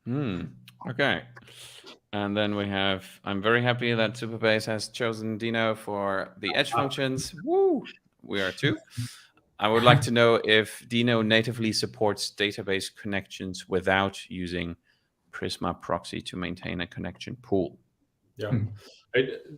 that. Okay. And then we have, I'm very happy that Superbase has chosen Deno for the Edge functions. Woo! We are too. I would like to know if Deno natively supports database connections without using Prisma proxy to maintain a connection pool. Yeah,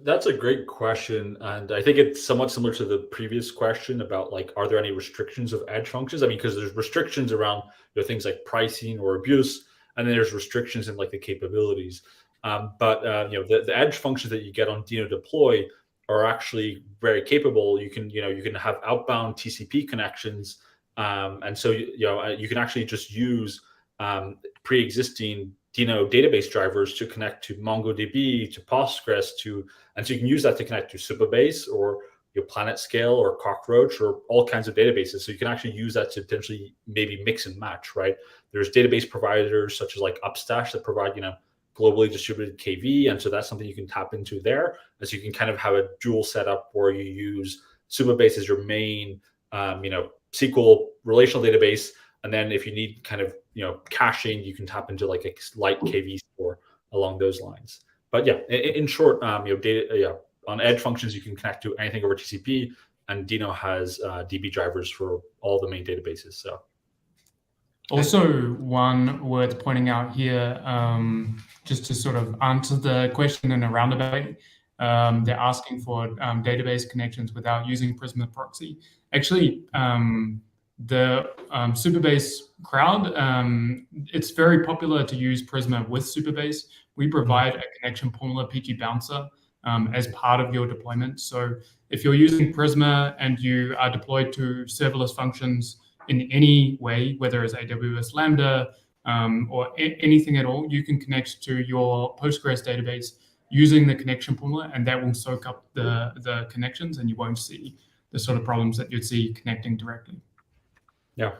that's a great question. And I think it's somewhat similar to the previous question about like, are there any restrictions of Edge functions? I mean, because there's restrictions around things like pricing or abuse, and then there's restrictions in like the capabilities. But the Edge functions that you get on Deno Deploy are actually very capable. You can have outbound TCP connections, and so you can actually just use pre-existing Deno database drivers to connect to MongoDB, to Postgres, and so you can use that to connect to Supabase or your PlanetScale or Cockroach or all kinds of databases. So you can actually use that to potentially maybe mix and match, right? There's database providers such as like Upstash that provide globally distributed KV, and so that's something you can tap into there. As you can kind of have a dual setup where you use Supabase as your main SQL relational database, and then if you need kind of caching, you can tap into like a light KV store along those lines. But yeah, in short, on Edge functions you can connect to anything over TCP, and Deno has DB drivers for all the main databases. So also one worth pointing out here, just to sort of answer the question in a roundabout way, they're asking for database connections without using Prisma proxy. Actually, the Superbase crowd, it's very popular to use Prisma with Superbase. We provide a connection pool, PG bouncer, as part of your deployment. So if you're using Prisma and you are deployed to serverless functions in any way, whether it's AWS Lambda or anything at all, you can connect to your Postgres database using the connection pooler, and that will soak up the connections, and you won't see the sort of problems that you'd see connecting directly. Yeah.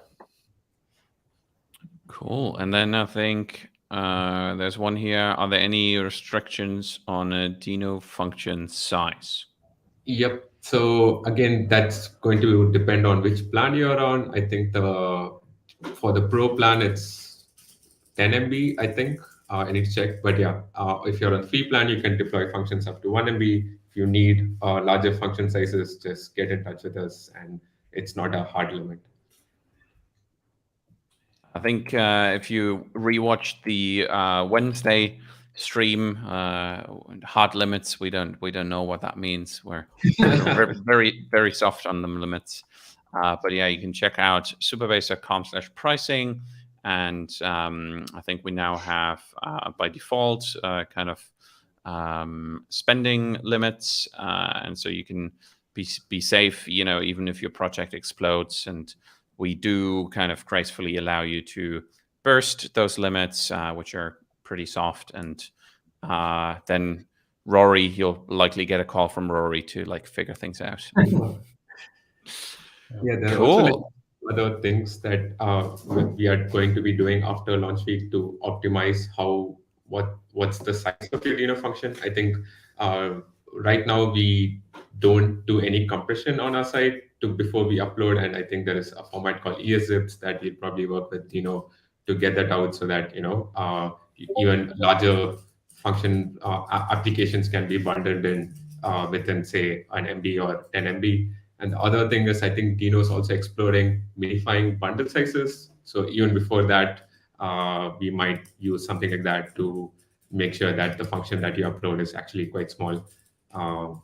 Cool. And then I think there's one here. Are there any restrictions on a Deno function size? Yep. So again, that's going to depend on which plan you're on. I think for the Pro plan, it's 10 MB, I think. I need to check. But yeah, if you're on the free plan, you can deploy functions up to 1 MB. If you need larger function sizes, just get in touch with us, and it's not a hard limit. I think if you rewatch the Wednesday stream, hard limits, we don't know what that means. We're very, very soft on the limits. But yeah, you can check out supabase.com/pricing, and I think we now have by default kind of spending limits, and so you can be safe, even if your project explodes. And we do kind of gracefully allow you to burst those limits, which are pretty soft. And then Rory, you'll likely get a call from Rory to like figure things out. Yeah, there are Cool. also other things that we are going to be doing after launch week to optimize what's the size of your Deno function. I think right now we don't do any compression on our side before we upload, and I think there is a format called ESZips that we'll probably work with Deno to get that out, so that even larger function applications can be bundled in within, say, an MB or 10 MB. And the other thing is, I think Deno is also exploring minifying bundle sizes. So even before that, we might use something like that to make sure that the function that you upload is actually quite small.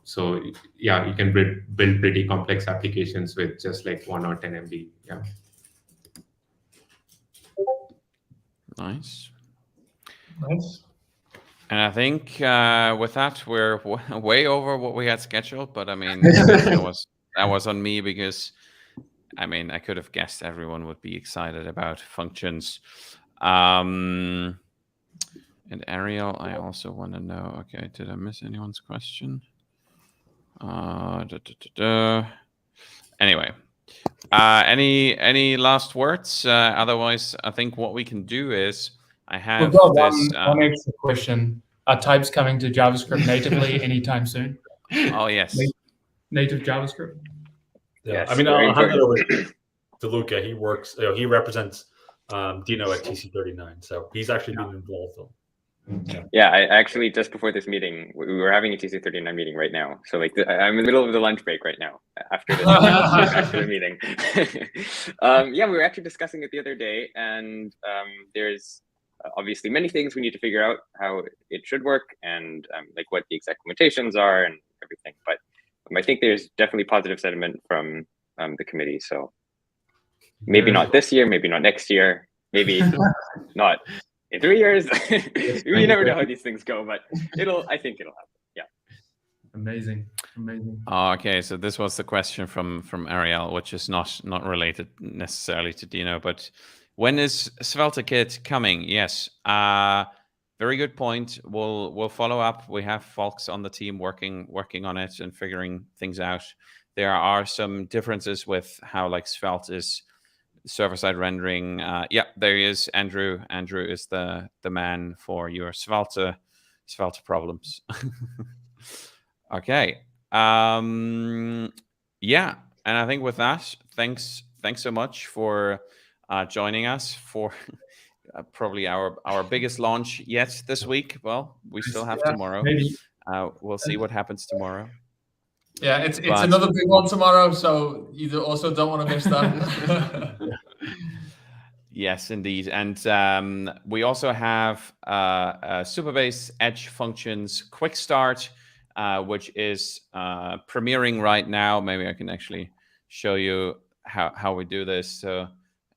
So yeah, you can build pretty complex applications with just like 1 or 10 MB. Yeah. Nice. Nice. And I think with that, we're way over what we had scheduled. But I mean, that was on me, because I mean, I could have guessed everyone would be excited about functions. And Ariel, I also want to know. Okay, did I miss anyone's question? Anyway, any last words? Otherwise, I think what we can do is I have We've got this. one extra question. Are types coming to JavaScript natively anytime soon? Oh yes, native JavaScript. Yeah, Yes, I mean, very I'll hand it important. over to Luca. He works. He represents Deno at TC39, so he's actually been involved. Yeah, I actually, just before this meeting, we were having a TC39 meeting right now. So like, I'm in the middle of the lunch break right now after this after the meeting. Yeah, we were actually discussing it the other day, and there's obviously many things we need to figure out how it should work, and like what the exact limitations are and everything. But I think there's definitely positive sentiment from the committee. So maybe not this year, maybe not next year, maybe not in 3 years. You never know how these things go, but I think it'll happen. Yeah. Amazing. Amazing. Okay, so this was the question from Ariel, which is not related necessarily to Deno, but when is SvelteKit coming? Yes, very good point. We'll follow up. We have folks on the team working on it and figuring things out. There are some differences with how like Svelte is server-side rendering. Yeah, there he is, Andrew. Andrew is the man for your Svelte problems. Okay. Yeah, and I think with that, thanks so much for joining us for probably our biggest launch yet this week. Well, we still have tomorrow. Maybe. We'll see what happens tomorrow. Yeah, it's another big one tomorrow, so you also don't want to miss that. Yes, indeed. And we also have Supabase Edge Functions Quick Start, which is premiering right now. Maybe I can actually show you how we do this. So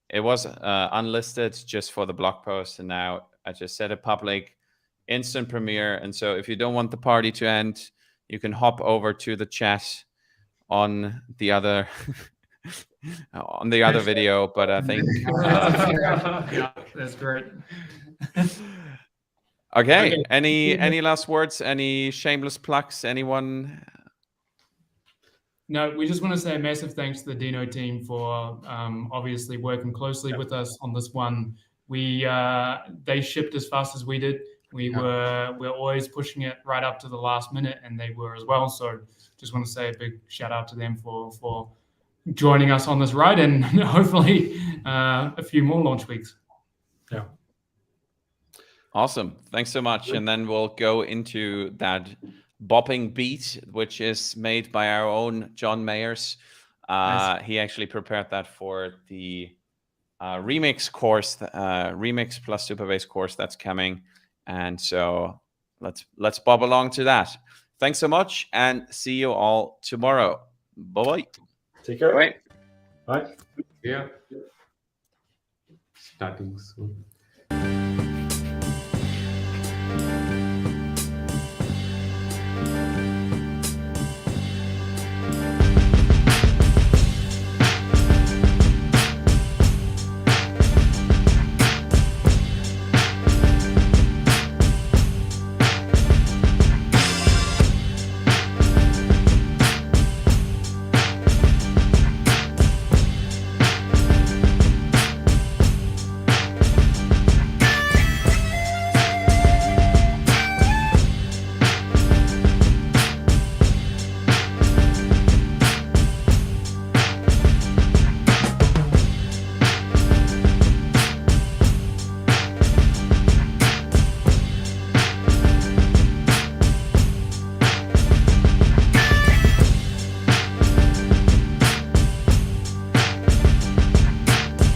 it was unlisted just for the blog post, and now I just set it public, instant premiere. And so if you don't want the party to end, you can hop over to the chat on the other on the other video. But I think yeah, that's great. Okay. Any last words? Any shameless plugs? Anyone? No, we just want to say a massive thanks to the Deno team for obviously working closely with us on this one. They shipped as fast as we did. We're always pushing it right up to the last minute, and they were as well. So just want to say a big shout out to them for joining us on this ride, and hopefully a few more launch weeks. Yeah. Awesome. Thanks so much. And then we'll go into that bopping beat, which is made by our own John Mayers. Nice. He actually prepared that for the remix course, remix plus Superbase course that's coming. And so let's bob along to that. Thanks so much, and see you all tomorrow. Bye-bye. Take care. Bye. Bye. Yeah. Starting soon.